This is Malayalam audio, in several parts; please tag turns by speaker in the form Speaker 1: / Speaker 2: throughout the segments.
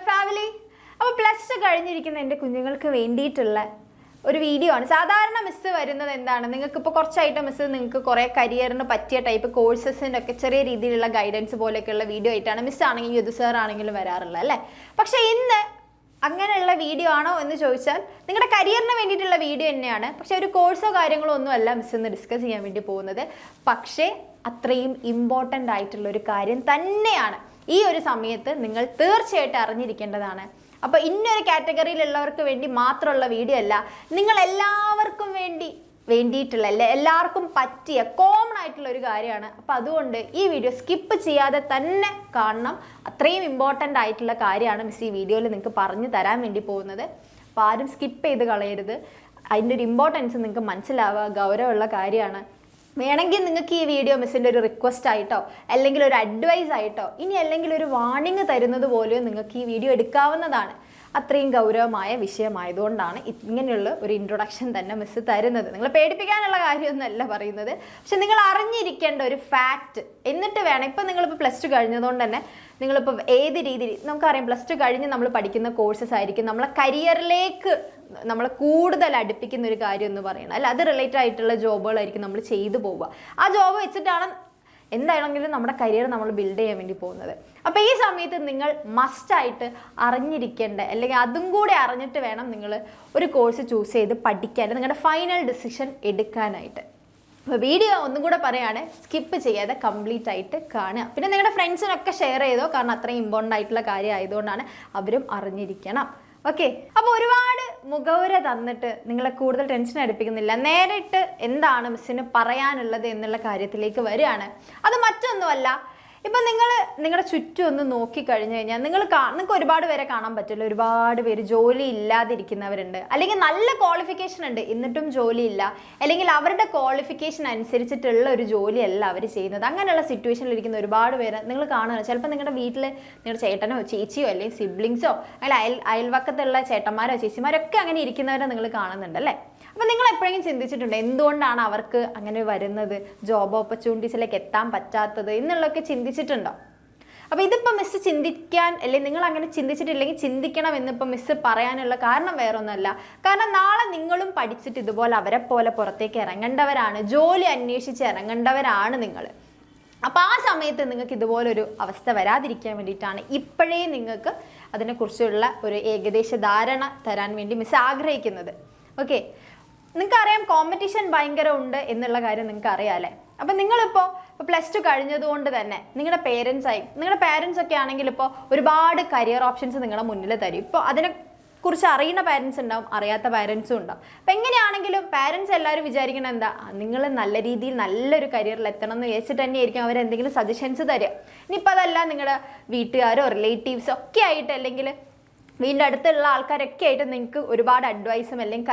Speaker 1: ഫാമിലി. അപ്പോൾ പ്ലസ് ടു കഴിഞ്ഞിരിക്കുന്ന എൻ്റെ കുഞ്ഞുങ്ങൾക്ക് വേണ്ടിയിട്ടുള്ള ഒരു വീഡിയോ ആണ്. സാധാരണ മിസ് വരുന്നത് എന്താണ്, നിങ്ങൾക്കിപ്പോൾ കുറച്ചായിട്ട് മിസ് നിങ്ങൾക്ക് കുറേ കരിയറിന് പറ്റിയ ടൈപ്പ് കോഴ്സസിൻ്റെ ഒക്കെ ചെറിയ രീതിയിലുള്ള ഗൈഡൻസ് പോലെയൊക്കെയുള്ള വീഡിയോ ആയിട്ടാണ് മിസ് ആണെങ്കിലും യുദ്ധ സാർ ആണെങ്കിലും വരാറുള്ളത് അല്ലേ. പക്ഷേ ഇന്ന് അങ്ങനെയുള്ള വീഡിയോ ആണോ എന്ന് ചോദിച്ചാൽ നിങ്ങളുടെ കരിയറിന് വേണ്ടിയിട്ടുള്ള വീഡിയോ തന്നെയാണ്. പക്ഷേ ഒരു കോഴ്സോ കാര്യങ്ങളോ ഒന്നും അല്ല മിസ് ഇന്ന് ഡിസ്കസ് ചെയ്യാൻ വേണ്ടി പോകുന്നത്. പക്ഷേ അത്രയും ഇമ്പോർട്ടൻ്റ് ആയിട്ടുള്ള ഒരു കാര്യം തന്നെയാണ്. ഈ ഒരു സമയത്ത് നിങ്ങൾ തീർച്ചയായിട്ടും അറിഞ്ഞിരിക്കേണ്ടതാണ്. അപ്പോൾ ഇന്നൊരു കാറ്റഗറിയിലുള്ളവർക്ക് വേണ്ടി മാത്രമുള്ള വീഡിയോ അല്ല, നിങ്ങൾ എല്ലാവർക്കും വേണ്ടിയിട്ടുള്ള എല്ലാവർക്കും പറ്റിയ കോമൺ ആയിട്ടുള്ള ഒരു കാര്യമാണ്. അപ്പോൾ അതുകൊണ്ട് ഈ വീഡിയോ സ്കിപ്പ് ചെയ്യാതെ തന്നെ കാണണം. അത്രയും ഇമ്പോർട്ടൻ്റ് ആയിട്ടുള്ള കാര്യമാണ് മിസ് ഈ വീഡിയോയിൽ നിങ്ങൾക്ക് പറഞ്ഞു തരാൻ വേണ്ടി പോകുന്നത്. അപ്പോൾ ആരും സ്കിപ്പ് ചെയ്ത് കളയരുത്. അതിൻ്റെ ഒരു ഇമ്പോർട്ടൻസ് നിങ്ങൾക്ക് മനസ്സിലാവുക, ഗൗരവമുള്ള കാര്യമാണ്. വേണമെങ്കിൽ നിങ്ങൾക്ക് ഈ വീഡിയോ മിസ്സിൻ്റെ ഒരു റിക്വസ്റ്റ് ആയിട്ടോ അല്ലെങ്കിൽ ഒരു അഡ്വൈസ് ആയിട്ടോ ഇനി അല്ലെങ്കിൽ ഒരു വാർണിംഗ് തരുന്നത് പോലെയോ നിങ്ങൾക്ക് ഈ വീഡിയോ എടുക്കാവുന്നതാണ്. അത്രയും ഗൗരവമായ വിഷയമായതുകൊണ്ടാണ് ഇങ്ങനെയുള്ള ഒരു ഇൻട്രൊഡക്ഷൻ തന്നെ മിസ് തരുന്നത്. നിങ്ങൾ പേടിപ്പിക്കാനുള്ള കാര്യമൊന്നുമല്ല പറയുന്നത്, പക്ഷെ നിങ്ങൾ അറിഞ്ഞിരിക്കേണ്ട ഒരു ഫാക്റ്റ്. എന്നിട്ട് വേണം, ഇപ്പം നിങ്ങളിപ്പോൾ പ്ലസ് ടു കഴിഞ്ഞതുകൊണ്ട് തന്നെ നിങ്ങളിപ്പോൾ ഏത് രീതിയിൽ നമുക്കറിയാം, പ്ലസ് ടു കഴിഞ്ഞ് നമ്മൾ പഠിക്കുന്ന കോഴ്സസ് ആയിരിക്കും നമ്മളെ കരിയറിലേക്ക് നമ്മളെ കൂടുതൽ അടുപ്പിക്കുന്ന ഒരു കാര്യം എന്ന് പറയുന്നത് അല്ല. അത് റിലേറ്റഡ് ആയിട്ടുള്ള ജോബുകളായിരിക്കും നമ്മൾ ചെയ്തു പോവുക. ആ ജോബ് വെച്ചിട്ടാണ് എന്താണെങ്കിലും നമ്മുടെ കരിയർ നമ്മൾ ബിൽഡ് ചെയ്യാൻ വേണ്ടി പോകുന്നത്. അപ്പോൾ ഈ സമയത്ത് നിങ്ങൾ മസ്റ്റായിട്ട് അറിഞ്ഞിരിക്കേണ്ട, അല്ലെങ്കിൽ അതും കൂടി അറിഞ്ഞിട്ട് വേണം നിങ്ങൾ ഒരു കോഴ്സ് ചൂസ് ചെയ്ത് പഠിക്കാൻ, നിങ്ങളുടെ ഫൈനൽ ഡിസിഷൻ എടുക്കാനായിട്ട്. അപ്പോൾ വീഡിയോ ഒന്നും കൂടെ പറയുകയാണ്, സ്കിപ്പ് ചെയ്യാതെ കംപ്ലീറ്റ് ആയിട്ട് കാണുക. പിന്നെ നിങ്ങളുടെ ഫ്രണ്ട്സിനൊക്കെ ഷെയർ ചെയ്തോ, കാരണം അത്രയും ഇമ്പോർട്ടൻ്റ് ആയിട്ടുള്ള കാര്യം ആയതുകൊണ്ടാണ് അവരും അറിഞ്ഞിരിക്കണം. ഓക്കെ. അപ്പോൾ ഒരുപാട് മുഖവുര തന്നിട്ട് നിങ്ങളെ കൂടുതൽ ടെൻഷൻ അടുപ്പിക്കുന്നില്ല. നേരിട്ട് എന്താണ് മിസ്സിന് പറയാനുള്ളത് എന്നുള്ള കാര്യത്തിലേക്ക് വരികയാണ്. അത് മറ്റൊന്നുമല്ല, ഇപ്പം നിങ്ങളുടെ ചുറ്റും ഒന്ന് നോക്കിക്കഴിഞ്ഞു കഴിഞ്ഞാൽ നിങ്ങൾക്ക് ഒരുപാട് പേരെ കാണാൻ പറ്റില്ല. ഒരുപാട് പേര് ജോലി ഇല്ലാതിരിക്കുന്നവരുണ്ട്, അല്ലെങ്കിൽ നല്ല ക്വാളിഫിക്കേഷൻ ഉണ്ട് എന്നിട്ടും ജോലിയില്ല, അല്ലെങ്കിൽ അവരുടെ ക്വാളിഫിക്കേഷൻ അനുസരിച്ചിട്ടുള്ള ഒരു ജോലിയല്ല അവർ ചെയ്യുന്നത്. അങ്ങനെയുള്ള സിറ്റുവേഷനിൽ ഇരിക്കുന്ന ഒരുപാട് പേര് നിങ്ങൾ കാണുകയാണ്. ചിലപ്പോൾ നിങ്ങളുടെ വീട്ടിൽ നിങ്ങളുടെ ചേട്ടനോ ചേച്ചിയോ അല്ലെങ്കിൽ സിബ്ലിങ്സോ അല്ലെങ്കിൽ അയൽവക്കത്തുള്ള ചേട്ടന്മാരോ ചേച്ചിമാരൊക്കെ അങ്ങനെ ഇരിക്കുന്നവരെ നിങ്ങൾ കാണുന്നുണ്ട് അല്ലേ. അപ്പോൾ നിങ്ങൾ എപ്പോഴെങ്കിലും ചിന്തിച്ചിട്ടുണ്ട് എന്തുകൊണ്ടാണ് അവർക്ക് അങ്ങനെ വരുന്നത്, ജോബ് ഓപ്പർച്യൂണിറ്റീസിലേക്ക് എത്താൻ പറ്റാത്തത് എന്നുള്ളതൊക്കെ ചിന്തിച്ചിട്ടുണ്ടോ? അപ്പോൾ ഇതിപ്പോൾ മിസ് ചിന്തിക്കാൻ, അല്ലെങ്കിൽ നിങ്ങൾ അങ്ങനെ ചിന്തിച്ചിട്ടില്ലെങ്കിൽ ചിന്തിക്കണം എന്നിപ്പോൾ മിസ് പറയാനുള്ള കാരണം വേറൊന്നുമല്ല. കാരണം നാളെ നിങ്ങളും പഠിച്ചിട്ട് ഇതുപോലെ അവരെ പോലെ പുറത്തേക്ക് ഇറങ്ങേണ്ടവരാണ്, ജോലി അന്വേഷിച്ച് ഇറങ്ങേണ്ടവരാണ് നിങ്ങൾ. അപ്പോൾ ആ സമയത്ത് നിങ്ങൾക്ക് ഇതുപോലൊരു അവസ്ഥ വരാതിരിക്കാൻ വേണ്ടിയിട്ടാണ് ഇപ്പോഴേ നിങ്ങൾക്ക് അതിനെക്കുറിച്ചുള്ള ഒരു ഏകദേശ ധാരണ തരാൻ വേണ്ടി മിസ് ആഗ്രഹിക്കുന്നത്. ഓക്കെ. നിങ്ങൾക്കറിയാം കോമ്പറ്റീഷൻ ഭയങ്കര ഉണ്ട് എന്നുള്ള കാര്യം നിങ്ങൾക്ക് അറിയാം അല്ലേ. അപ്പം നിങ്ങളിപ്പോൾ പ്ലസ് ടു കഴിഞ്ഞതുകൊണ്ട് തന്നെ നിങ്ങളുടെ പേരൻസ് ഒക്കെ ആണെങ്കിൽ ഇപ്പോൾ ഒരുപാട് കരിയർ ഓപ്ഷൻസ് നിങ്ങളുടെ മുന്നിൽ തരും. ഇപ്പോൾ അതിനെക്കുറിച്ച് അറിയുന്ന പാരൻസ് ഉണ്ടാവും, അറിയാത്ത പാരൻസും ഉണ്ടാവും. അപ്പം എങ്ങനെയാണെങ്കിലും പാരൻസ് എല്ലാവരും വിചാരിക്കണം എന്താ, നിങ്ങൾ നല്ല രീതിയിൽ നല്ലൊരു കരിയറിൽ എത്തണം എന്ന് വിചാരിച്ചിട്ട് തന്നെയായിരിക്കും അവരെന്തെങ്കിലും സജഷൻസ് തരിക. ഇനിയിപ്പോൾ അതല്ല, നിങ്ങളുടെ വീട്ടുകാരോ റിലേറ്റീവ്സോ ഒക്കെ ആയിട്ട്, അല്ലെങ്കിൽ വീടിൻ്റെ അടുത്തുള്ള ആൾക്കാരൊക്കെ ആയിട്ട് നിങ്ങൾക്ക് ഒരുപാട് അഡ്വൈസും അല്ലെങ്കിൽ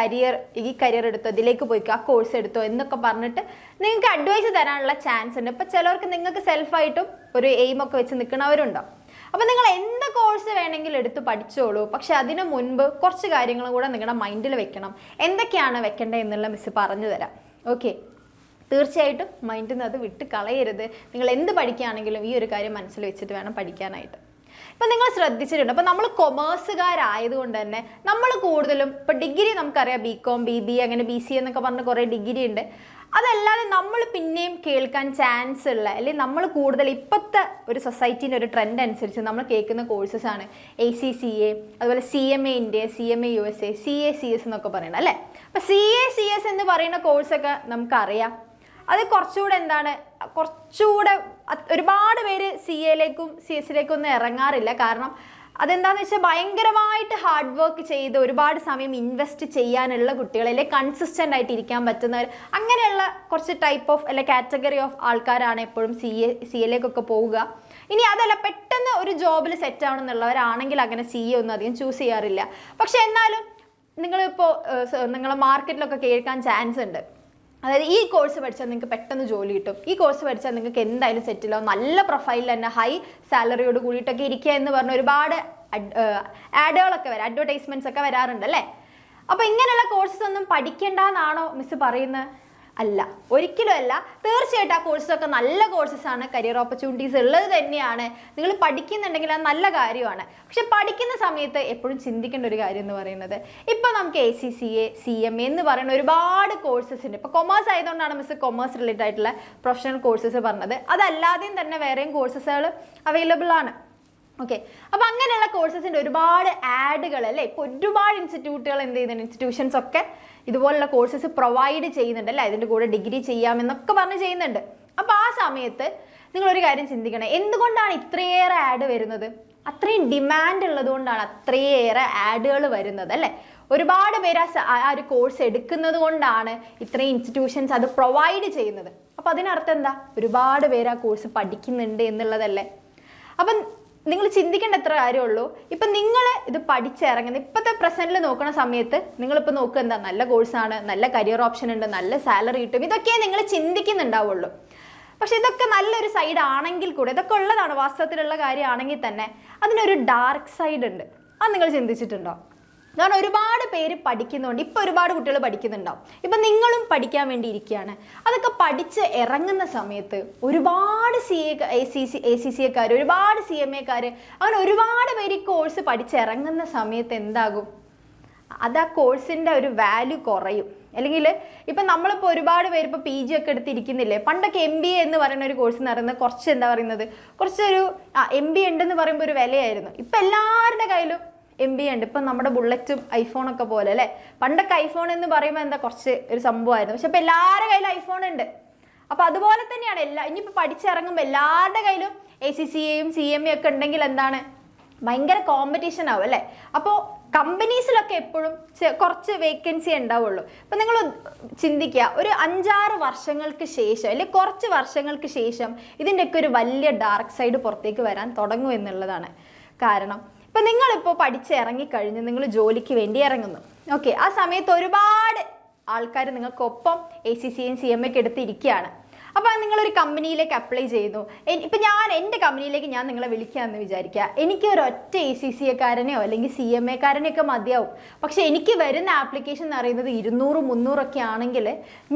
Speaker 1: ഈ കരിയർ എടുത്തോ, ഇതിലേക്ക് പോയിക്കോ, ആ കോഴ്സ് എടുത്തോ എന്നൊക്കെ പറഞ്ഞിട്ട് നിങ്ങൾക്ക് അഡ്വൈസ് തരാനുള്ള ചാൻസ് ഉണ്ട്. ഇപ്പോൾ ചിലവർക്ക് നിങ്ങൾക്ക് സെൽഫായിട്ടും ഒരു എയിമൊക്കെ വെച്ച് നിൽക്കുന്നവരുണ്ടാവും. അപ്പോൾ നിങ്ങൾ എന്ത് കോഴ്സ് വേണമെങ്കിലും എടുത്ത് പഠിച്ചോളൂ, പക്ഷെ അതിനു മുൻപ് കുറച്ച് കാര്യങ്ങളും കൂടെ നിങ്ങളുടെ മൈൻഡിൽ വെക്കണം. എന്തൊക്കെയാണ് വെക്കേണ്ടത് എന്നുള്ള മിസ് പറഞ്ഞു തരാം. ഓക്കെ. തീർച്ചയായിട്ടും മൈൻഡിൽ നിന്ന് അത് വിട്ട് കളയരുത്. നിങ്ങൾ എന്ത് പഠിക്കുകയാണെങ്കിലും ഈ ഒരു കാര്യം മനസ്സിൽ വെച്ചിട്ട് വേണം പഠിക്കാനായിട്ട്. ഇപ്പം നിങ്ങൾ ശ്രദ്ധിച്ചിട്ടുണ്ട്, അപ്പോൾ നമ്മൾ കൊമേഴ്സുകാരായതുകൊണ്ട് തന്നെ നമ്മൾ കൂടുതലും ഇപ്പോൾ ഡിഗ്രി നമുക്കറിയാം, BCom BBA അങ്ങനെ BCA എന്നൊക്കെ പറഞ്ഞ് കുറേ ഡിഗ്രി ഉണ്ട്. അതല്ലാതെ നമ്മൾ പിന്നെയും കേൾക്കാൻ ചാൻസ് ഉള്ള, അല്ലെങ്കിൽ നമ്മൾ കൂടുതൽ ഇപ്പോഴത്തെ ഒരു സൊസൈറ്റീൻ്റെ ഒരു ട്രെൻഡ് അനുസരിച്ച് നമ്മൾ കേൾക്കുന്ന കോഴ്സസാണ് ACCA, അതുപോലെ CMA India, CMA USA, CA CS എന്നൊക്കെ പറയുന്നത് അല്ലേ. അപ്പോൾ CA CS എന്ന് പറയുന്ന കോഴ്സൊക്കെ നമുക്കറിയാം. അത് കുറച്ചുകൂടെ ഒരുപാട് പേര് CAയിലേക്കും CS ഒന്നും ഇറങ്ങാറില്ല. കാരണം അതെന്താണെന്ന് വെച്ചാൽ ഭയങ്കരമായിട്ട് ഹാർഡ് വർക്ക് ചെയ്ത് ഒരുപാട് സമയം ഇൻവെസ്റ്റ് ചെയ്യാനുള്ള കുട്ടികളെ, കൺസിസ്റ്റൻ്റ് ആയിട്ട് ഇരിക്കാൻ പറ്റുന്നവർ, അങ്ങനെയുള്ള കുറച്ച് ടൈപ്പ് ഓഫ് കാറ്റഗറി ഓഫ് ആൾക്കാരാണ് എപ്പോഴും CAയിലേക്കൊക്കെ പോവുക. ഇനി അതല്ല, പെട്ടെന്ന് ഒരു ജോബിൽ സെറ്റ് ആവണം എന്നുള്ളവരാണെങ്കിൽ അങ്ങനെ CA ഒന്നും അധികം ചൂസ് ചെയ്യാറില്ല. പക്ഷെ എന്നാലും നിങ്ങളിപ്പോൾ നിങ്ങളെ മാർക്കറ്റിലൊക്കെ കേൾക്കാൻ ചാൻസ് ഉണ്ട്. അതായത് ഈ കോഴ്സ് പഠിച്ചാൽ നിങ്ങൾക്ക് പെട്ടെന്ന് ജോലി കിട്ടും, ഈ കോഴ്സ് പഠിച്ചാൽ നിങ്ങൾക്ക് എന്തായാലും സെറ്റിലാവും, നല്ല പ്രൊഫൈലിൽ തന്നെ ഹൈ സാലറിയോട് കൂടിയിട്ടൊക്കെ ഇരിക്കുക എന്ന് പറഞ്ഞ ഒരുപാട് ആഡുകളൊക്കെ അഡ്വർടൈസ്മെൻറ്റ്സ് ഒക്കെ വരാറുണ്ട് അല്ലേ. അപ്പോൾ ഇങ്ങനെയുള്ള കോഴ്സസ് ഒന്നും പഠിക്കേണ്ടെന്നാണോ മിസ് പറയുന്നത്? അല്ല, ഒരിക്കലും അല്ല. തീർച്ചയായിട്ടും ആ കോഴ്സൊക്കെ നല്ല കോഴ്സസാണ്, കരിയർ ഓപ്പർച്യൂണിറ്റീസ് ഉള്ളത് തന്നെയാണ്. നിങ്ങൾ പഠിക്കുന്നുണ്ടെങ്കിൽ അത് നല്ല കാര്യമാണ്. പക്ഷെ പഠിക്കുന്ന സമയത്ത് എപ്പോഴും ചിന്തിക്കേണ്ട ഒരു കാര്യം എന്ന് പറയുന്നത്, ഇപ്പം നമുക്ക് ACCA CMA എന്ന് പറയുന്ന ഒരുപാട് കോഴ്സസ് ഉണ്ട്. ഇപ്പോൾ കൊമേഴ്സ് ആയതുകൊണ്ടാണ് മിസ് കൊമേഴ്സ് റിലേറ്റഡ് ആയിട്ടുള്ള പ്രൊഫഷണൽ കോഴ്സസ് പറഞ്ഞത്. അതല്ലാതെയും തന്നെ വേറെയും കോഴ്സസുകൾ അവൈലബിൾ ആണ്. ഓക്കെ, അപ്പോൾ അങ്ങനെയുള്ള കോഴ്സസിൻ്റെ ഒരുപാട് ആഡുകൾ അല്ലേ, ഇപ്പോൾ ഒരുപാട് ഇൻസ്റ്റിറ്റ്യൂട്ടുകൾ എന്ത് ചെയ്യുന്നുണ്ട്, ഇൻസ്റ്റിറ്റ്യൂഷൻസ് ഒക്കെ ഇതുപോലുള്ള കോഴ്സസ് പ്രൊവൈഡ് ചെയ്യുന്നുണ്ട് അല്ലേ, അതിൻ്റെ കൂടെ ഡിഗ്രി ചെയ്യാമെന്നൊക്കെ പറഞ്ഞ് ചെയ്യുന്നുണ്ട്. അപ്പോൾ ആ സമയത്ത് നിങ്ങളൊരു കാര്യം ചിന്തിക്കണം, എന്തുകൊണ്ടാണ് ഇത്രയേറെ ആഡ് വരുന്നത്? അത്രയും ഡിമാൻഡ് ഉള്ളതുകൊണ്ടാണ് അത്രയേറെ ആഡുകൾ വരുന്നത് അല്ലേ. ഒരുപാട് പേര് ആ ഒരു കോഴ്സ് എടുക്കുന്നത് കൊണ്ടാണ് ഇത്രയും ഇൻസ്റ്റിറ്റ്യൂഷൻസ് അത് പ്രൊവൈഡ് ചെയ്യുന്നത്. അപ്പോൾ അതിനർത്ഥം എന്താ, ഒരുപാട് പേര് ആ കോഴ്സ് പഠിക്കുന്നുണ്ട് എന്നുള്ളതല്ലേ. അപ്പം നിങ്ങൾ ചിന്തിക്കേണ്ട എത്ര കാര്യമുള്ളൂ. ഇപ്പം നിങ്ങൾ ഇത് പഠിച്ചിറങ്ങുന്നത് ഇപ്പോഴത്തെ പ്രസൻറ്റിൽ നോക്കുന്ന സമയത്ത് നിങ്ങളിപ്പോൾ നോക്കുക എന്താ, നല്ല കോഴ്സാണ്, നല്ല കരിയർ ഓപ്ഷൻ ഉണ്ട്, നല്ല സാലറി കിട്ടും, ഇതൊക്കെ നിങ്ങൾ ചിന്തിക്കുന്നുണ്ടാവുള്ളൂ. പക്ഷെ ഇതൊക്കെ നല്ലൊരു സൈഡ് ആണെങ്കിൽ കൂടെ, ഇതൊക്കെ ഉള്ളതാണ് വാസ്തവത്തിലുള്ള കാര്യമാണെങ്കിൽ തന്നെ അതിനൊരു ഡാർക്ക് സൈഡ് ഉണ്ട്. അത് നിങ്ങൾ ചിന്തിച്ചിട്ടുണ്ടോ? കാരണം ഒരുപാട് പേര് പഠിക്കുന്നുണ്ട്, ഇപ്പോൾ ഒരുപാട് കുട്ടികൾ പഠിക്കുന്നുണ്ടാവും. ഇപ്പം നിങ്ങളും പഠിക്കാൻ വേണ്ടി ഇരിക്കുകയാണ്. അതൊക്കെ പഠിച്ച് ഇറങ്ങുന്ന സമയത്ത് ഒരുപാട് ACCA ഒരുപാട് CMAക്കാർ അങ്ങനെ ഒരുപാട് പേര് ഈ കോഴ്സ് പഠിച്ചിറങ്ങുന്ന സമയത്ത് എന്താകും, അത് ആ കോഴ്സിൻ്റെ ഒരു വാല്യൂ കുറയും. അല്ലെങ്കിൽ ഇപ്പം നമ്മളിപ്പോൾ ഒരുപാട് പേര് ഇപ്പോൾ PG ഒക്കെ എടുത്തിരിക്കുന്നില്ലേ. പണ്ടൊക്കെ MBA എന്ന് പറയുന്ന ഒരു കോഴ്സ് എന്ന് പറയുന്നത് കുറച്ച് എന്താ പറയുന്നത്, കുറച്ചൊരു MBA ഉണ്ടെന്ന് പറയുമ്പോൾ ഒരു വിലയായിരുന്നു. ഇപ്പം എല്ലാവരുടെ കയ്യിലും MBA ഉണ്ട്. ഇപ്പം നമ്മുടെ ബുള്ളറ്റും ഐഫോണൊക്കെ പോലെ അല്ലേ. പണ്ടൊക്കെ ഐഫോൺ എന്ന് പറയുമ്പോൾ എന്താ കുറച്ച് ഒരു സംഭവമായിരുന്നു. പക്ഷെ ഇപ്പം എല്ലാവരുടെ കയ്യിലും ഐഫോൺ ഉണ്ട്. അപ്പോൾ അതുപോലെ തന്നെയാണ് ഇനിയിപ്പോൾ പഠിച്ചിറങ്ങുമ്പോൾ എല്ലാവരുടെ കയ്യിലും ACCAയും CMA ഒക്കെ ഉണ്ടെങ്കിൽ എന്താണ്, ഭയങ്കര കോമ്പറ്റീഷൻ ആവും അല്ലേ. അപ്പോൾ കമ്പനീസിലൊക്കെ എപ്പോഴും കുറച്ച് വേക്കൻസി ഉണ്ടാവുള്ളൂ. അപ്പം നിങ്ങൾ ചിന്തിക്കുക, ഒരു 5-6 വർഷങ്ങൾക്ക് ശേഷം അല്ലെങ്കിൽ കുറച്ച് വർഷങ്ങൾക്ക് ശേഷം ഇതിൻ്റെയൊക്കെ ഒരു വലിയ ഡാർക്ക് സൈഡ് പുറത്തേക്ക് വരാൻ തുടങ്ങും എന്നുള്ളതാണ്. കാരണം ഇപ്പം നിങ്ങളിപ്പോൾ പഠിച്ചിറങ്ങിക്കഴിഞ്ഞ് നിങ്ങൾ ജോലിക്ക് വേണ്ടി ഇറങ്ങുന്നു. ഓക്കെ, ആ സമയത്ത് ഒരുപാട് ആൾക്കാർ നിങ്ങൾക്കൊപ്പം ACCAയും CMAയൊക്കെ എടുത്തിരിക്കുകയാണ്. അപ്പോൾ നിങ്ങളൊരു കമ്പനിയിലേക്ക് അപ്ലൈ ചെയ്തു. ഇപ്പം എൻ്റെ കമ്പനിയിലേക്ക് ഞാൻ നിങ്ങളെ വിളിക്കാമെന്ന് വിചാരിക്കുക. എനിക്ക് ഒരൊറ്റ ACCAക്കാരനെയോ അല്ലെങ്കിൽ CMAക്കാരനെയൊക്കെ മതിയാവും. പക്ഷെ എനിക്ക് വരുന്ന ആപ്ലിക്കേഷൻ എന്ന് പറയുന്നത് 200-300 ഒക്കെ ആണെങ്കിൽ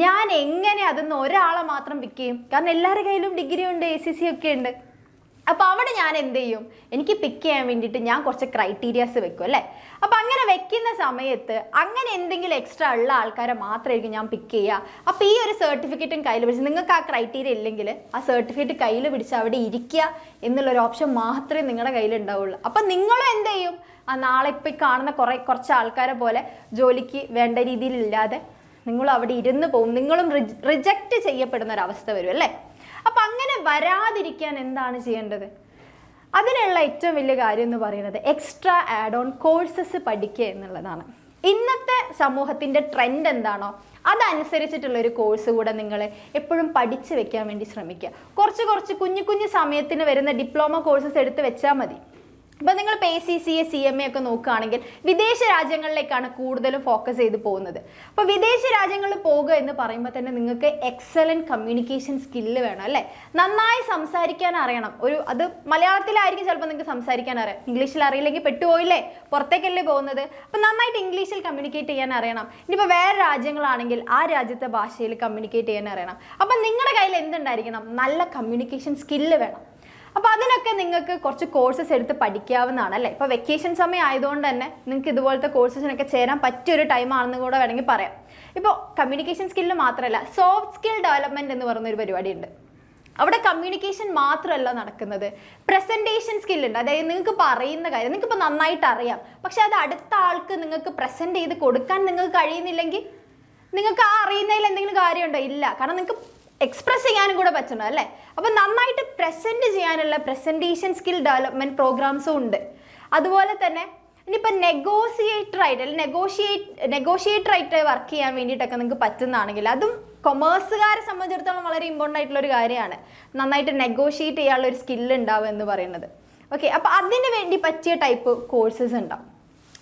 Speaker 1: ഞാൻ എങ്ങനെ അതിന്ന് ഒരാളെ മാത്രം പിക്ക് ചെയ്യും? കാരണം എല്ലാവരുടെ കയ്യിലും ഡിഗ്രി ഉണ്ട്, ACCA ഒക്കെ ഉണ്ട്. അപ്പോൾ അവിടെ ഞാൻ എന്ത് ചെയ്യും, എനിക്ക് പിക്ക് ചെയ്യാൻ വേണ്ടിയിട്ട് ഞാൻ കുറച്ച് ക്രൈറ്റീരിയാസ് വെക്കും അല്ലേ. അപ്പോൾ അങ്ങനെ വെക്കുന്ന സമയത്ത് അങ്ങനെ എന്തെങ്കിലും എക്സ്ട്രാ ഉള്ള ആൾക്കാരെ മാത്രമായിരിക്കും ഞാൻ പിക്ക് ചെയ്യുക. അപ്പോൾ ഈ ഒരു സർട്ടിഫിക്കറ്റും കയ്യിൽ പിടിച്ച്, നിങ്ങൾക്ക് ആ ക്രൈറ്റീരിയ ഇല്ലെങ്കിൽ ആ സർട്ടിഫിക്കറ്റ് കയ്യിൽ പിടിച്ച് അവിടെ ഇരിക്കുക എന്നുള്ളൊരു ഓപ്ഷൻ മാത്രമേ നിങ്ങളുടെ കയ്യിൽ ഉണ്ടാവുള്ളൂ. അപ്പം നിങ്ങളും എന്ത് ചെയ്യും, നാളെ ഇപ്പോൾ കാണുന്ന കുറച്ച് ആൾക്കാരെ പോലെ ജോലിക്ക് വേണ്ട രീതിയിലില്ലാതെ നിങ്ങളും അവിടെ ഇരുന്ന് പോകും. നിങ്ങളും റിജക്റ്റ് ചെയ്യപ്പെടുന്ന ഒരവസ്ഥ വരും അല്ലേ. അപ്പം അങ്ങനെ വരാതിരിക്കാൻ എന്താണ് ചെയ്യേണ്ടത്? അതിനുള്ള ഏറ്റവും വലിയ കാര്യം എന്ന് പറയുന്നത് എക്സ്ട്രാ ആഡ് ഓൺ കോഴ്സസ് പഠിക്കുക എന്നുള്ളതാണ്. ഇന്നത്തെ സമൂഹത്തിൻ്റെ ട്രെൻഡ് എന്താണോ അതനുസരിച്ചിട്ടുള്ളൊരു കോഴ്സ് കൂടെ നിങ്ങൾ എപ്പോഴും പഠിച്ച് വെക്കാൻ വേണ്ടി ശ്രമിക്കുക. കുറച്ച് കുഞ്ഞു സമയത്തിന് വരുന്ന ഡിപ്ലോമ കോഴ്സസ് എടുത്ത് വെച്ചാൽ മതി. ഇപ്പം നിങ്ങൾ ACCA CMA ഒക്കെ നോക്കുകയാണെങ്കിൽ വിദേശ രാജ്യങ്ങളിലേക്കാണ് കൂടുതലും ഫോക്കസ് ചെയ്ത് പോകുന്നത്. അപ്പോൾ വിദേശ രാജ്യങ്ങളിൽ പോകുക എന്ന് പറയുമ്പോൾ തന്നെ നിങ്ങൾക്ക് എക്സലൻറ്റ് കമ്മ്യൂണിക്കേഷൻ സ്കില്ല് വേണം അല്ലേ. നന്നായി സംസാരിക്കാൻ അറിയണം. അത് മലയാളത്തിലായിരിക്കും ചിലപ്പോൾ നിങ്ങൾക്ക് സംസാരിക്കാൻ അറിയാം, ഇംഗ്ലീഷിൽ അറിയില്ലെങ്കിൽ പെട്ടുപോയില്ലേ, പുറത്തേക്കല്ലേ പോകുന്നത്. അപ്പം നന്നായിട്ട് ഇംഗ്ലീഷിൽ കമ്മ്യൂണിക്കേറ്റ് ചെയ്യാൻ അറിയണം. ഇനിയിപ്പോൾ വേറെ രാജ്യങ്ങളാണെങ്കിൽ ആ രാജ്യത്തെ ഭാഷയിൽ കമ്മ്യൂണിക്കേറ്റ് ചെയ്യാൻ അറിയണം. അപ്പം നിങ്ങളുടെ കയ്യിൽ എന്തുണ്ടായിരിക്കണം, നല്ല കമ്മ്യൂണിക്കേഷൻ സ്കില്ല് വേണം. അപ്പോൾ അതിനൊക്കെ നിങ്ങൾക്ക് കുറച്ച് കോഴ്സസ് എടുത്ത് പഠിക്കാവുന്നതാണ് അല്ലേ. ഇപ്പോൾ വെക്കേഷൻ സമയം ആയതുകൊണ്ട് തന്നെ നിങ്ങൾക്ക് ഇതുപോലത്തെ കോഴ്സസിനൊക്കെ ചേരാൻ പറ്റിയൊരു ടൈമാണെന്ന് കൂടെ വേണമെങ്കിൽ പറയാം. ഇപ്പോൾ കമ്മ്യൂണിക്കേഷൻ സ്കില്ല് മാത്രമല്ല, സോഫ്റ്റ് സ്കിൽ ഡെവലപ്മെൻറ്റ് എന്ന് പറയുന്നൊരു പരിപാടിയുണ്ട്. അവിടെ കമ്മ്യൂണിക്കേഷൻ മാത്രമല്ല നടക്കുന്നത്, പ്രസൻറ്റേഷൻ സ്കില്ലുണ്ട്. അതായത് നിങ്ങൾക്ക് പറയുന്ന കാര്യം നിങ്ങൾക്കിപ്പോൾ നന്നായിട്ട് അറിയാം, പക്ഷെ അത് അടുത്ത ആൾക്ക് നിങ്ങൾക്ക് പ്രസൻറ്റ് ചെയ്ത് കൊടുക്കാൻ നിങ്ങൾക്ക് കഴിയുന്നില്ലെങ്കിൽ നിങ്ങൾക്ക് ആ അറിയുന്നതിൽ എന്തെങ്കിലും കാര്യമുണ്ടോ? ഇല്ല. കാരണം നിങ്ങൾക്ക് എക്സ്പ്രസ് ചെയ്യാനും കൂടെ പറ്റണം അല്ലേ. അപ്പം നന്നായിട്ട് പ്രസൻറ്റ് ചെയ്യാനുള്ള പ്രസൻറ്റേഷൻ സ്കിൽ ഡെവലപ്മെൻറ്റ് പ്രോഗ്രാംസും ഉണ്ട്. അതുപോലെ തന്നെ ഇനിയിപ്പോൾ നെഗോഷിയേറ്ററായിട്ട് അല്ലെങ്കിൽ നെഗോഷിയേറ്ററായിട്ട് വർക്ക് ചെയ്യാൻ വേണ്ടിയിട്ടൊക്കെ നിങ്ങൾക്ക് പറ്റുന്നതാണെങ്കിൽ അതും കൊമേഴ്സുകാരെ സംബന്ധിച്ചിടത്തോളം വളരെ ഇമ്പോർട്ടൻ്റ് ആയിട്ടുള്ളൊരു കാര്യമാണ്. നന്നായിട്ട് നെഗോഷിയേറ്റ് ചെയ്യാനുള്ള ഒരു സ്കില്ല് ഉണ്ടാവും എന്ന് പറയുന്നത്. ഓക്കെ, അപ്പോൾ അതിന് വേണ്ടി പറ്റിയ ടൈപ്പ് കോഴ്സസ് ഉണ്ടാവും.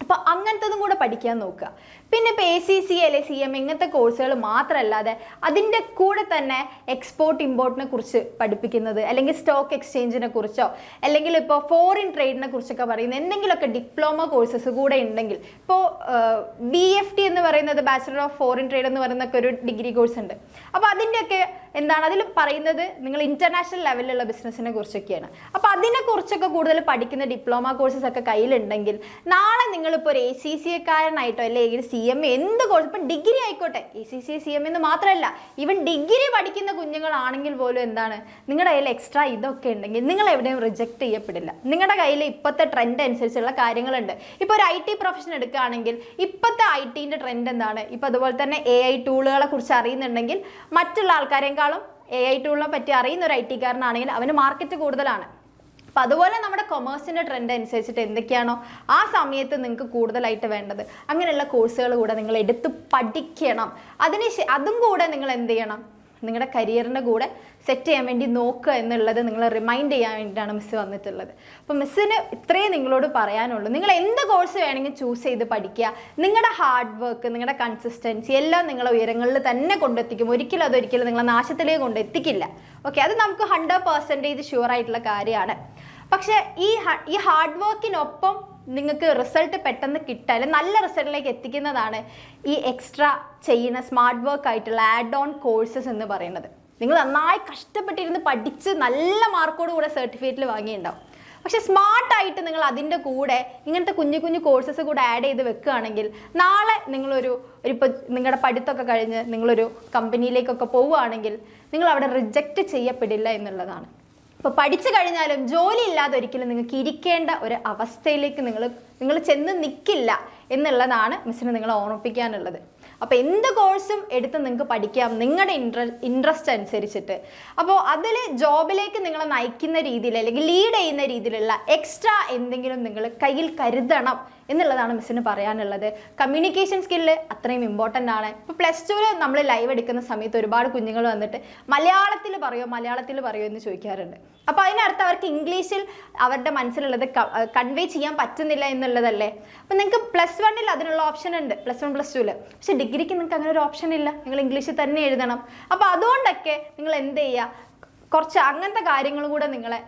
Speaker 1: അപ്പോൾ അങ്ങനത്തതും കൂടെ പഠിക്കാൻ നോക്കുക. പിന്നെ ഇപ്പോൾ ACCA അല്ലെ CMA ഇങ്ങനത്തെ കോഴ്സുകൾ മാത്രമല്ലാതെ അതിൻ്റെ കൂടെ തന്നെ എക്സ്പോർട്ട് ഇമ്പോർട്ടിനെ കുറിച്ച് പഠിപ്പിക്കുന്നത്, അല്ലെങ്കിൽ സ്റ്റോക്ക് എക്സ്ചേഞ്ചിനെ കുറിച്ചോ, അല്ലെങ്കിൽ ഇപ്പോൾ ഫോറിൻ ട്രേഡിനെ കുറിച്ചൊക്കെ പറയുന്ന എന്തെങ്കിലുമൊക്കെ ഡിപ്ലോമ കോഴ്സസ് കൂടെ ഉണ്ടെങ്കിൽ, ഇപ്പോൾ BFT എന്ന് പറയുന്നത് ബാച്ചിലർ ഓഫ് ഫോറിൻ ട്രേഡ് എന്ന് പറയുന്നൊക്കെ ഒരു ഡിഗ്രി കോഴ്സ് ഉണ്ട്. അപ്പോൾ അതിൻ്റെയൊക്കെ എന്താണ് അതിൽ പറയുന്നത്, നിങ്ങൾ ഇൻ്റർനാഷണൽ ലെവലിലുള്ള ബിസിനസ്സിനെ കുറിച്ചൊക്കെയാണ്. അപ്പോൾ അതിനെക്കുറിച്ചൊക്കെ കൂടുതൽ പഠിക്കുന്ന ഡിപ്ലോമ കോഴ്സസ് ഒക്കെ കയ്യിലുണ്ടെങ്കിൽ നാളെ നിങ്ങളിപ്പോൾ ഒരു ACCA-കാരനായിട്ടോ അല്ലെങ്കിൽ CMA എന്ത് കോഴ്സ്, ഇപ്പം ഡിഗ്രി ആയിക്കോട്ടെ, ACCA CMA എന്ന് മാത്രമല്ല, ഈവൻ ഡിഗ്രി പഠിക്കുന്ന കുഞ്ഞുങ്ങളാണെങ്കിൽ പോലും എന്താണ് നിങ്ങളുടെ കയ്യിൽ എക്സ്ട്രാ ഇതൊക്കെ ഉണ്ടെങ്കിൽ നിങ്ങൾ എവിടെയും റിജക്റ്റ് ചെയ്യപ്പെടില്ല. നിങ്ങളുടെ കയ്യിൽ ഇപ്പോഴത്തെ ട്രെൻഡ് അനുസരിച്ചുള്ള കാര്യങ്ങളുണ്ട്. ഇപ്പോൾ ഒരു IT പ്രൊഫഷൻ എടുക്കുകയാണെങ്കിൽ ഇപ്പോഴത്തെ IT-ൻ്റെ ട്രെൻഡ് എന്താണ്, ഇപ്പോൾ അതുപോലെ തന്നെ AI ടൂളുകളെ കുറിച്ച് അറിയുന്നുണ്ടെങ്കിൽ മറ്റുള്ള ആൾക്കാരെക്കാളും AI ടൂളിനെ പറ്റി അറിയുന്ന ഒരു IT-കാരനാണെങ്കിൽ അവന് മാർക്കറ്റ് കൂടുതലാണ്. അപ്പോൾ അതുപോലെ നമ്മുടെ കൊമേഴ്സിൻ്റെ ട്രെൻഡ് അനുസരിച്ചിട്ട് എന്തൊക്കെയാണോ ആ സമയത്ത് നിങ്ങൾക്ക് കൂടുതലായിട്ട് വേണ്ടത് അങ്ങനെയുള്ള കോഴ്സുകൾ കൂടെ നിങ്ങൾ എടുത്ത് പഠിക്കണം. അതും കൂടെ നിങ്ങൾ എന്ത് ചെയ്യണം, നിങ്ങളുടെ കരിയറിൻ്റെ കൂടെ സെറ്റ് ചെയ്യാൻ വേണ്ടി നോക്കുക എന്നുള്ളത് നിങ്ങൾ റിമൈൻഡ് ചെയ്യാൻ വേണ്ടിയിട്ടാണ് മിസ്സ് വന്നിട്ടുള്ളത്. അപ്പോൾ മിസ്സിന് ഇത്രയും നിങ്ങളോട് പറയാനുള്ളൂ. നിങ്ങൾ എന്ത് കോഴ്സ് വേണമെങ്കിൽ ചൂസ് ചെയ്ത് പഠിക്കുക. നിങ്ങളുടെ ഹാർഡ് വർക്ക്, നിങ്ങളുടെ കൺസിസ്റ്റൻസി എല്ലാം നിങ്ങളെ ഉയരങ്ങളിൽ തന്നെ കൊണ്ടെത്തിക്കും. അതൊരിക്കലും നിങ്ങളെ നാശത്തിലേക്ക് കൊണ്ടെത്തിക്കില്ല. ഓക്കെ, അത് നമുക്ക് 100% ഷുവർ ആയിട്ടുള്ള കാര്യമാണ്. പക്ഷേ ഈ ഹാർഡ് വർക്കിനൊപ്പം നിങ്ങൾക്ക് റിസൾട്ട് പെട്ടെന്ന് കിട്ടാൻ, നല്ല റിസൾട്ടിലേക്ക് എത്തിക്കുന്നതാണ് ഈ എക്സ്ട്രാ ചെയ്യുന്ന സ്മാർട്ട് വർക്ക് ആയിട്ടുള്ള ആഡ് ഓൺ കോഴ്സസ് എന്ന് പറയുന്നത്. നിങ്ങൾ നന്നായി കഷ്ടപ്പെട്ടിരുന്ന് പഠിച്ച് നല്ല മാർക്കോട് കൂടെ സർട്ടിഫിക്കറ്റിൽ വാങ്ങിയിട്ടുണ്ടാവും. പക്ഷെ സ്മാർട്ടായിട്ട് നിങ്ങൾ അതിൻ്റെ കൂടെ ഇങ്ങനത്തെ കുഞ്ഞു കോഴ്സസ് കൂടെ ആഡ് ചെയ്ത് വെക്കുകയാണെങ്കിൽ നാളെ ഇപ്പോൾ നിങ്ങളുടെ പഠിത്തമൊക്കെ കഴിഞ്ഞ് നിങ്ങളൊരു കമ്പനിയിലേക്കൊക്കെ പോവുകയാണെങ്കിൽ നിങ്ങൾ അവിടെ റിജക്റ്റ് ചെയ്യപ്പെടില്ല എന്നുള്ളതാണ്. ഇപ്പോൾ പഠിച്ചു കഴിഞ്ഞാലും ജോലി ഇല്ലാതെ ഒരിക്കലും നിങ്ങൾക്ക് ഇരിക്കേണ്ട ഒരു അവസ്ഥയിലേക്ക് നിങ്ങൾ ചെന്ന് നിൽക്കില്ല എന്നുള്ളതാണ് മിസ്സിന് നിങ്ങളെ ഓർമ്മിപ്പിക്കാനുള്ളത്. അപ്പോൾ എന്ത് കോഴ്സും എടുത്ത് നിങ്ങൾക്ക് പഠിക്കാം നിങ്ങളുടെ ഇൻട്രസ്റ്റ് അനുസരിച്ചിട്ട്. അപ്പോൾ അതിൽ ജോബിലേക്ക് നിങ്ങളെ നയിക്കുന്ന രീതിയിൽ അല്ലെങ്കിൽ ലീഡ് ചെയ്യുന്ന രീതിയിലുള്ള എക്സ്ട്രാ എന്തെങ്കിലും നിങ്ങൾ കയ്യിൽ കരുതണം എന്നുള്ളതാണ് മിസ്സിന് പറയാനുള്ളത്. കമ്മ്യൂണിക്കേഷൻ സ്കില്ല് അത്രയും ഇമ്പോർട്ടൻ്റ് ആണ്. ഇപ്പോൾ +2 നമ്മൾ ലൈവ് എടുക്കുന്ന സമയത്ത് ഒരുപാട് കുഞ്ഞുങ്ങൾ വന്നിട്ട് മലയാളത്തിൽ പറയോ എന്ന് ചോദിക്കാറുണ്ട്. അപ്പോൾ അതിനർത്ഥം അവർക്ക് ഇംഗ്ലീഷിൽ അവരുടെ മനസ്സിലുള്ളത് കൺവേ ചെയ്യാൻ പറ്റുന്നില്ല എന്നുള്ളതല്ലേ. അപ്പോൾ നിങ്ങൾക്ക് +1 അതിനുള്ള ഓപ്ഷൻ ഉണ്ട്, +1 +2. പക്ഷേ ഡിഗ്രിക്ക് നിങ്ങൾക്ക് അങ്ങനെ ഒരു ഓപ്ഷൻ ഇല്ല, നിങ്ങൾ ഇംഗ്ലീഷിൽ തന്നെ എഴുതണം. അപ്പോൾ അതുകൊണ്ടൊക്കെ നിങ്ങൾ എന്ത് ചെയ്യുക, കുറച്ച് അങ്ങനത്തെ കാര്യങ്ങളും കൂടെ നിങ്ങളെ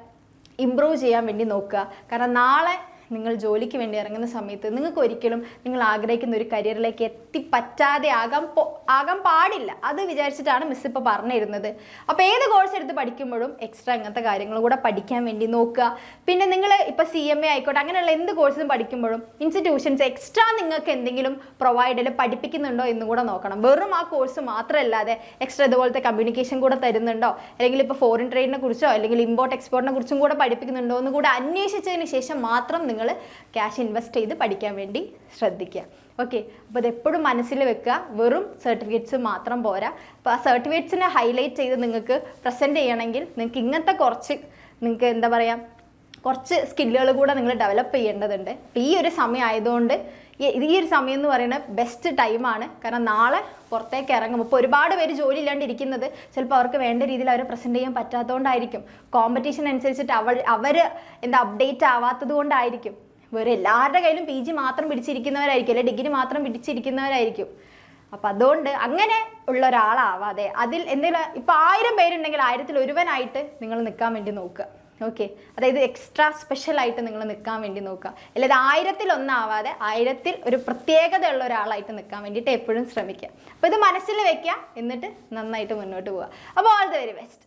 Speaker 1: ഇമ്പ്രൂവ് ചെയ്യാൻ വേണ്ടി നോക്കുക. കാരണം നാളെ നിങ്ങൾ ജോലിക്ക് വേണ്ടി ഇറങ്ങുന്ന സമയത്ത് നിങ്ങൾക്ക് ഒരിക്കലും നിങ്ങൾ ആഗ്രഹിക്കുന്ന ഒരു കരിയറിലേക്ക് എത്തിപ്പറ്റാതെ ആകാൻ പാടില്ല. അത് വിചാരിച്ചിട്ടാണ് മിസ് ഇപ്പോൾ പറഞ്ഞിരുന്നത്. അപ്പോൾ ഏത് കോഴ്സ് എടുത്ത് പഠിക്കുമ്പോഴും എക്സ്ട്രാ ഇങ്ങനത്തെ കാര്യങ്ങൾ കൂടെ പഠിക്കാൻ വേണ്ടി നോക്കുക. പിന്നെ നിങ്ങൾ ഇപ്പോൾ CMA ആയിക്കോട്ടെ അങ്ങനെയുള്ള എന്ത് കോഴ്സും പഠിക്കുമ്പോഴും ഇൻസ്റ്റിറ്റ്യൂഷൻസ് എക്സ്ട്രാ നിങ്ങൾക്ക് എന്തെങ്കിലും പ്രൊവൈഡ് പഠിപ്പിക്കുന്നുണ്ടോ എന്നും കൂടെ നോക്കണം. വെറും ആ കോഴ്സ് മാത്രമല്ലാതെ എക്സ്ട്രാ ഇതുപോലത്തെ കമ്മ്യൂണിക്കേഷൻ കൂടെ തരുന്നുണ്ടോ, അല്ലെങ്കിൽ ഇപ്പോൾ ഫോറിൻ ട്രേഡിനെ കുറിച്ചോ അല്ലെങ്കിൽ ഇമ്പോർട്ട് എക്സ്പോർട്ടിനെ കുറിച്ചും കൂടെ പഠിപ്പിക്കുന്നുണ്ടോ എന്ന് കൂടെ അന്വേഷിച്ചതിന് ശേഷം മാത്രം നിങ്ങൾ ക്യാഷ് ഇൻവെസ്റ്റ് ചെയ്ത് പഠിക്കാൻ വേണ്ടി ശ്രദ്ധിക്കുക. ഓക്കെ, അപ്പോൾ ഇതെപ്പോഴും മനസ്സിൽ വെക്കുക. വെറും സർട്ടിഫിക്കറ്റ്സ് മാത്രം പോരാ. അപ്പോൾ ആ സർട്ടിഫിക്കറ്റ്സിനെ ഹൈലൈറ്റ് ചെയ്ത് നിങ്ങൾക്ക് പ്രസൻറ്റ് ചെയ്യണമെങ്കിൽ നിങ്ങൾക്ക് ഇങ്ങനത്തെ നിങ്ങൾക്ക് എന്താ പറയുക കുറച്ച് സ്കില്ലുകൾ കൂടെ നിങ്ങൾ ഡെവലപ്പ് ചെയ്യേണ്ടതുണ്ട്. അപ്പോൾ ഈ ഒരു സമയം ആയതുകൊണ്ട് ഈ ഒരു സമയം എന്ന് പറയുന്നത് ബെസ്റ്റ് ടൈമാണ്. കാരണം നാളെ പുറത്തേക്ക് ഇറങ്ങും. ഇപ്പോൾ ഒരുപാട് പേര് ജോലി ഇല്ലാണ്ടിരിക്കുന്നത് ചിലപ്പോൾ അവർക്ക് വേണ്ട രീതിയിൽ അവരെ പ്രസൻറ്റ് ചെയ്യാൻ പറ്റാത്തതുകൊണ്ടായിരിക്കും. കോമ്പറ്റീഷൻ അനുസരിച്ചിട്ട് അവർ അപ്ഡേറ്റ് ആവാത്തത് കൊണ്ടായിരിക്കും. വേറെ എല്ലാവരുടെ കയ്യിലും PG മാത്രം പിടിച്ചിരിക്കുന്നവരായിരിക്കും, അല്ലെങ്കിൽ ഡിഗ്രി മാത്രം പിടിച്ചിരിക്കുന്നവരായിരിക്കും. അപ്പം അതുകൊണ്ട് അങ്ങനെ ഉള്ള ഒരാളാവാതെ അതിൽ എന്തെങ്കിലും ഇപ്പോൾ 1000 പേരുണ്ടെങ്കിൽ 1000-ൽ ഒരുവനായിട്ട് നിങ്ങൾ നിൽക്കാൻ വേണ്ടി നോക്കുക. ഓക്കെ, അതായത് എക്സ്ട്രാ സ്പെഷ്യലായിട്ട് നിങ്ങൾ നിൽക്കാൻ വേണ്ടി നോക്കുക. അല്ലാതെ 1000-ൽ ഒന്നാവാതെ 1000-ൽ ഒരു പ്രത്യേകതയുള്ള ഒരാളായിട്ട് നിൽക്കാൻ വേണ്ടിയിട്ട് എപ്പോഴും ശ്രമിക്കുക. അപ്പോൾ ഇത് മനസ്സിൽ വെക്കുക, എന്നിട്ട് നന്നായിട്ട് മുന്നോട്ട് പോവുക. അപ്പോൾ ഓൾ ദി വെരി ബെസ്റ്റ്.